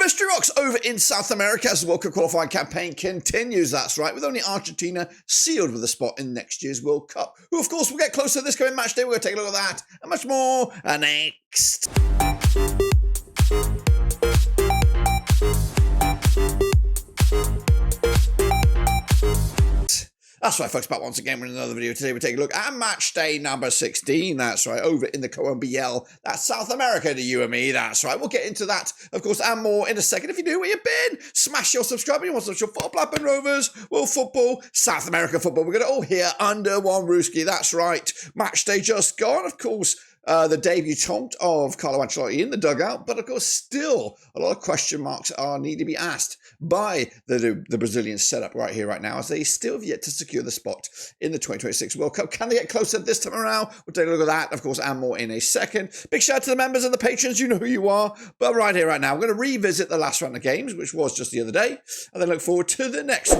Mystery Rocks over in South America as the World Cup qualifying campaign continues. That's right, with only Argentina sealed with a spot in next year's World Cup. Who, of course, will get closer this coming match day. We're going to take a look at that and much more next. That's right, folks, back once again with another video. Today we're taking a look at match day number 16. That's right, over in the CONMEBOL. That's South America to you and me. That's right. We'll get into that, of course, and more in a second. If you know where you've been, smash your subscribe. You want to watch your football, Blackburn Rovers, World Football, South America football. We're going to all here under one rooski. That's right. Match day just gone, of course. The debutant of Carlo Ancelotti in the dugout, but of course still a lot of question marks need to be asked by the Brazilian setup right here, right now, as they still have yet to secure the spot in the 2026 World Cup. Can they get closer this time around? We'll take a look at that, of course, and more in a second. Big shout out to the members and the patrons. You know who you are. But right here, right now, we're going to revisit the last round of games, which was just the other day, and then look forward to the next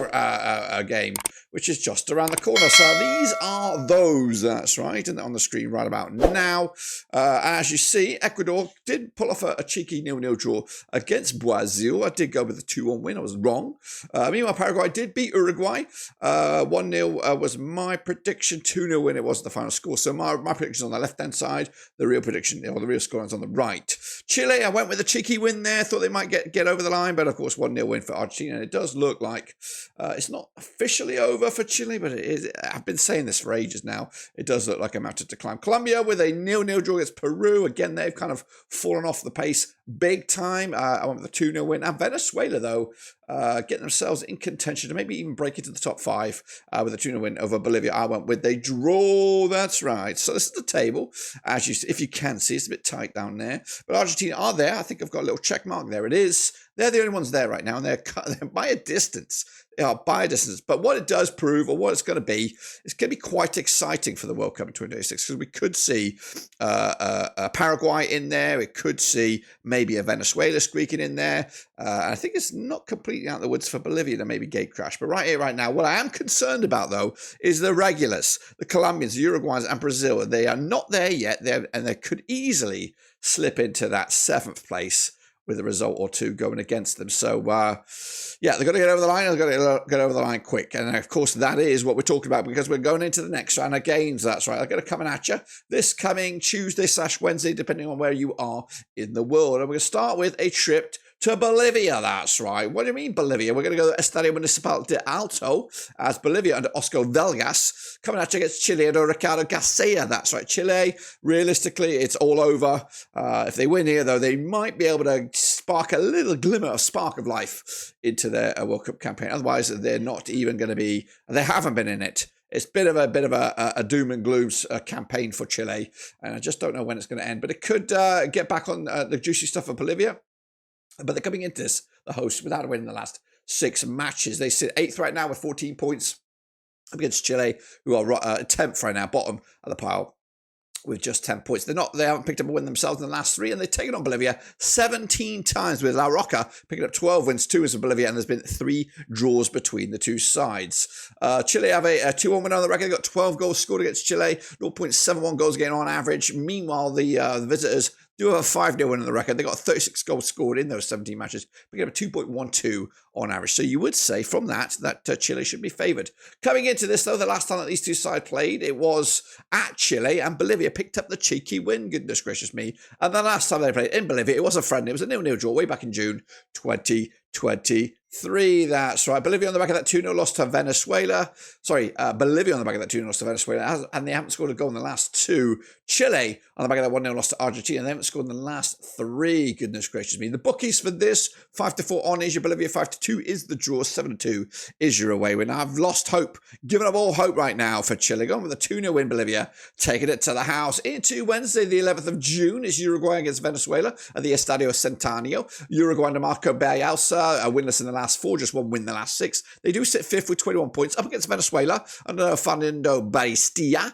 game, which is just around the corner. So these are those, that's right, and on the screen right about now. As you see, Ecuador did pull off a cheeky 0-0 draw against Brazil. I did go with a 2-1 win. I was wrong. Meanwhile, Paraguay did beat Uruguay. 1-0 was my prediction. 2-0 win. It was the final score. So my prediction on the left-hand side. The real prediction, or the real score is on the right. Chile, I went with a cheeky win there. Thought they might get over the line. But, of course, 1-0 win for Argentina. And it does look like it's not officially over for Chile, but it is. I've been saying this for ages now. It does look like a mountain to climb. Colombia with a 0-0 draw against Peru. Again, they've kind of fallen off the pace big time. I went with a 2-0 win. And Venezuela, though, getting themselves in contention to maybe even break into the top 5 with a 2-0 win over Bolivia. I went with a draw. That's right. So this is the table. As you, if you can see, it's a bit tight down there. But Argentina are there. I think I've got a little check mark. There it is. They're the only ones there right now, and they're by a distance. They are by a distance. But what it does prove, or what it's going to be, it's going to be quite exciting for the World Cup in 2026, because we could see Paraguay in there. We could see maybe a Venezuela squeaking in there. I think it's not completely out of the woods for Bolivia to maybe gate crash. But right here, right now, what I am concerned about, though, is the regulars, the Colombians, the Uruguayans, and Brazil. They are not there yet, and they could easily slip into that 7th place with a result or two going against them. So, yeah, they've got to get over the line. They've got to get over the line quick. And, of course, that is what we're talking about, because we're going into the next round of games. That's right. They're going to come at you this coming Tuesday/Wednesday, depending on where you are in the world. And we're going to start with a trip to Bolivia. That's right. What do you mean Bolivia? We're going to go to Estadio Municipal de Alto as Bolivia under Oscar Velgas coming at you against Chile under Ricardo Garcia. That's right. Chile, realistically, it's all over. If they win here, though, they might be able to spark a little glimmer, a spark of life into their World Cup campaign. Otherwise, they're not even going to be, they haven't been in it. It's a bit of a doom and gloom campaign for Chile, and I just don't know when it's going to end. But it could get back on the juicy stuff of Bolivia. But they're coming into this, the hosts, without a win in the last 6 matches. They sit 8th right now with 14 points up against Chile, who are 10th right now, bottom of the pile with just 10 points. They haven't picked up a win themselves in the last 3, and they've taken on Bolivia 17 times, with La Roca picking up 12 wins, 2 wins for Bolivia, and there's been 3 draws between the two sides. Chile have a 2-1 win on the record. They've got 12 goals scored against Chile, 0.71 goals again on average. Meanwhile, the visitors do have a 5-0 win on the record. They got 36 goals scored in those 17 matches, picking up a 2.12 on average. So you would say from that Chile should be favoured. Coming into this, though, the last time that these two sides played, it was at Chile, and Bolivia picked up the cheeky win. Goodness gracious me. And the last time they played in Bolivia, it was a friendly. It was a 0-0 draw way back in June 2023. That's right. Bolivia on the back of that 2-0 loss to Venezuela. Bolivia on the back of that 2-0 loss to Venezuela, and they haven't scored a goal in the last 2. Chile on the back of that 1-0 loss to Argentina. They haven't scored in the last 3. Goodness gracious me. The bookies for this, 5-4 on is your Bolivia, 5-2 is the draw, 7-2 is your away win. I've lost hope, given up all hope right now for Chile. Going with a 2-0 win, Bolivia, taking it to the house. Into Wednesday, the 11th of June, is Uruguay against Venezuela at the Estadio Centenario. Uruguay under Marco Bielsa, winless in the last 4, just 1 win in the last 6. They do sit 5th with 21 points, up against Venezuela under Fernando Baistilla.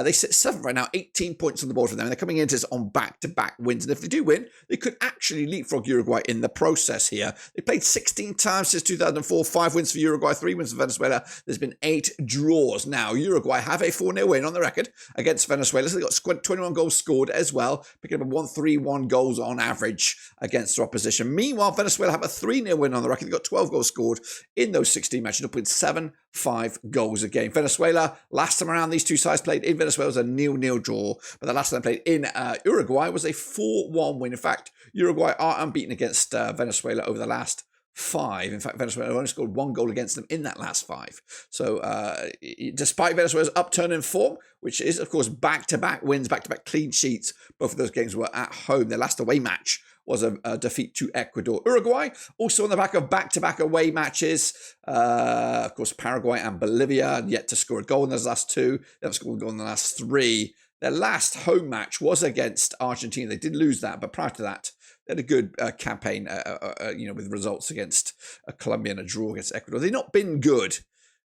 They sit 7th right now, 18 points on the board for them, and they're coming into this on back-to-back wins. And if they do win, they could actually leapfrog Uruguay in the process here. They played 16 times since 2004, 5 wins for Uruguay, 3 wins for Venezuela. There's been 8 draws. Now, Uruguay have a 4-0 win on the record against Venezuela, so they got 21 goals scored as well, picking up a 1.31 goals on average against their opposition. Meanwhile, Venezuela have a 3-0 win on the record. They got 12 goals scored in those 16 matches, up with 7-5 goals a game. Venezuela, last time around these two sides played in Venezuela was a 0-0 draw, but the last time they played in Uruguay was a 4-1 win. In fact, Uruguay are unbeaten against Venezuela over the last 5. In fact, Venezuela only scored 1 goal against them in that last 5. So despite Venezuela's upturn in form, which is, of course, back-to-back wins, back-to-back clean sheets, both of those games were at home. Their last away match was a defeat to Ecuador. Uruguay, also on the back of back-to-back away matches. Of course, Paraguay and Bolivia yet to score a goal in those last 2. They haven't scored a goal in the last 3. Their last home match was against Argentina. They did lose that, but prior to that, they had a good campaign, with results against Colombia and a draw against Ecuador. They've not been good,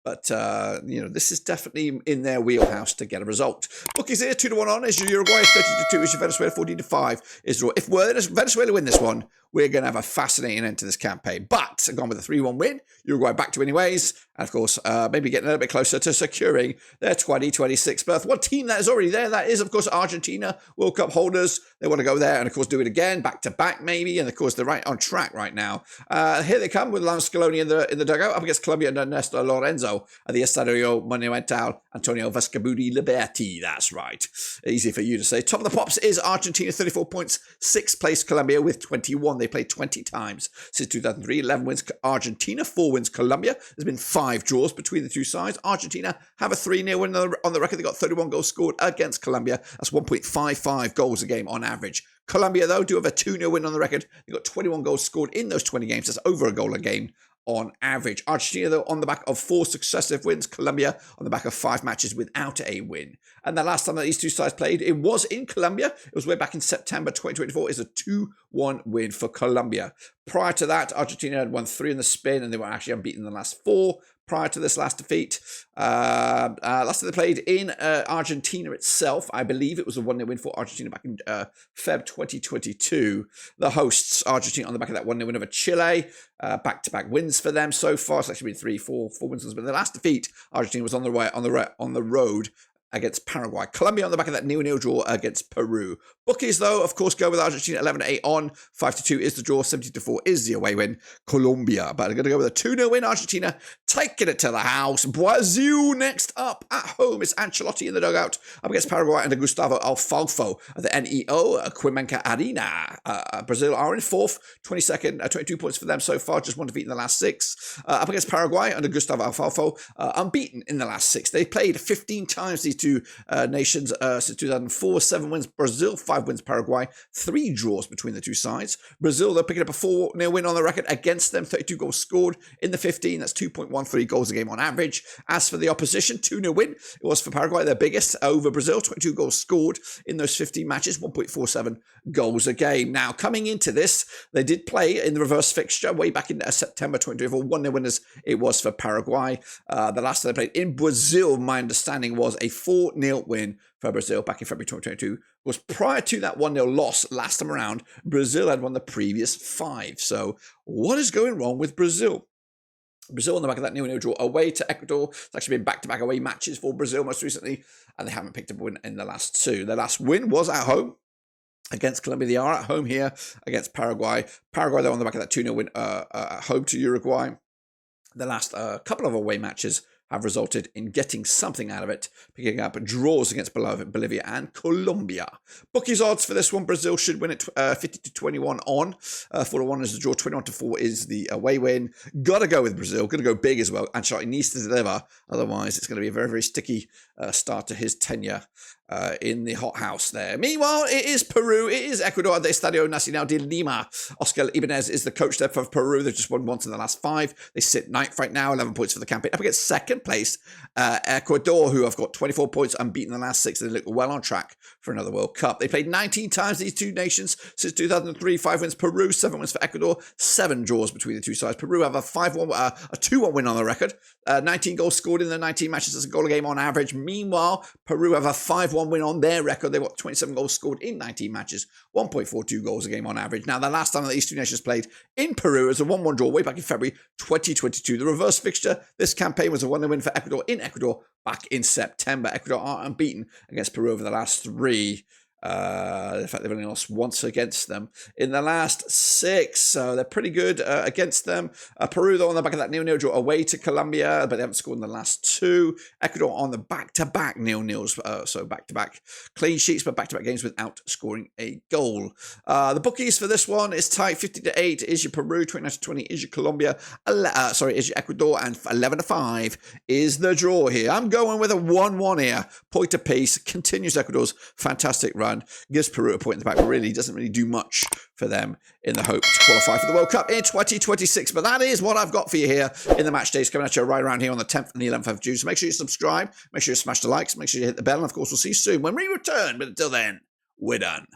but this is definitely in their wheelhouse to get a result. Bookies here, 2-1 on is your Uruguay, 30-2 is your Venezuela, 14-5 is draw. If Venezuela win this one, we're going to have a fascinating end to this campaign. But gone with a 3-1 win, Uruguay back to anyways, and of course, maybe getting a little bit closer to securing their 2026 berth. One team that is already there, that is, of course, Argentina, World Cup holders. They want to go there and, of course, do it again, back-to-back maybe, and, of course, they're right on track right now. Here they come with Lon Scaloni in the dugout, up against Colombia and Ernesto Lorenzo at the Estadio Monumental Antonio Vescobuti Liberty. That's right. Easy for you to say. Top of the pops is Argentina, 34 points, 6th place Colombia with 21. They played 20 times since 2003. 11 wins Argentina, 4 wins Colombia. There's been 5 draws between the two sides. Argentina have a 3-0 win on the record. They got 31 goals scored against Colombia. That's 1.55 goals a game on average. Colombia, though, do have a 2-0 win on the record. They got 21 goals scored in those 20 games. That's over a goal a game on average. Argentina, though, on the back of 4 successive wins. Colombia on the back of 5 matches without a win. And the last time that these two sides played, it was in Colombia. It was way back in September 2024. It's a 2-1 win for Colombia. Prior to that, Argentina had won 3 in the spin, and they were actually unbeaten in the last 4. Prior to this last defeat, last time they played in Argentina itself, I believe it was a 1-0 win for Argentina back in Feb 2022. The hosts, Argentina, on the back of that 1-0 win over Chile, back-to-back wins for them so far. It's actually been 4 wins, but the last defeat, Argentina was on the road against Paraguay. Colombia on the back of that 0-0 draw against Peru. Bookies, though, of course, go with Argentina 11-8 on. 5-2 is the draw. 17-4 is the away win. Colombia. But I'm going to go with a 2-0 win. Argentina taking it to the house. Brazil next up at home. It's Ancelotti in the dugout up against Paraguay and Gustavo Alfalfo at the NEO Quimenca Arena. Brazil are in 4th. 22 points for them so far. Just 1 defeat in the last 6. Up against Paraguay under Gustavo Alfalfo. Unbeaten in the last 6. They played 15 times these two nations since 2004. 7 wins Brazil, 5 wins Paraguay, 3 draws between the two sides. Brazil, they're picking up a 4-0 win on the record against them. 32 goals scored in the 15. That's 2.13 goals a game on average. As for the opposition, 2-0 win. It was for Paraguay, their biggest over Brazil. 22 goals scored in those 15 matches, 1.47 goals a game. Now, coming into this, they did play in the reverse fixture way back in September 2024. 1-0 winners it was for Paraguay. The last time they played in Brazil, my understanding was a 4-0 win for Brazil back in February 2022. Was prior to that 1-0 loss last time around, Brazil had won the previous 5. So what is going wrong with Brazil? Brazil on the back of that 0-0 draw away to Ecuador. It's actually been back-to-back away matches for Brazil most recently, and they haven't picked up a win in the last 2. Their last win was at home against Colombia. They are at home here against Paraguay. Paraguay, they're on the back of that 2-0 win at home to Uruguay. The last couple of away matches have resulted in getting something out of it, picking up draws against Bolivia and Colombia. Bookies odds for this one, Brazil should win it 50-21 on. 4-1 is the draw, 21-4 is the away win. Gotta go with Brazil, gonna go big as well. Ancelotti needs to deliver, otherwise it's gonna be a very, very sticky start to his tenure in the hothouse there. Meanwhile, it is Peru, it is Ecuador at the Estadio Nacional de Lima. Oscar Ibanez is the coach there for Peru. They've just won once in the last 5. They sit 9th right now, 11 points for the campaign. Up against 2nd place, Ecuador, who have got 24 points unbeaten in the last 6. They look well on track for another World Cup. They played 19 times, these two nations, since 2003. 5 wins Peru, 7 wins for Ecuador, 7 draws between the two sides. Peru have a 2-1 win on the record. 19 goals scored in the 19 matches. That's a goal a game on average. Meanwhile, Peru have a 5-1 win on their record. They've got 27 goals scored in 19 matches, 1.42 goals a game on average. Now, the last time that these two nations played in Peru was a 1-1 draw way back in February 2022. The reverse fixture this campaign was a 1-0 win for Ecuador in Ecuador back in September. Ecuador are unbeaten against Peru over the last 3. In fact, they've only lost once against them in the last 6, so they're pretty good against them. Peru, though, on the back of that 0-0 draw away to Colombia, but they haven't scored in the last 2. Ecuador on the back-to-back 0-0s, so back-to-back clean sheets, but back-to-back games without scoring a goal. The bookies for this one is tight. 50-8 is your Peru, 29-20 is your Colombia, is your Ecuador, and 11-5 is the draw here. I'm going with a 1-1 here, point apiece. Continues Ecuador's fantastic run. Gives Peru a point in the back, but really doesn't really do much for them in the hope to qualify for the World Cup in 2026. But that is what I've got for you here in the match days coming at you right around here on the 10th and the 11th of June. So make sure you subscribe, make sure you smash the likes, make sure you hit the bell, and of course we'll see you soon when we return. But until then, we're done.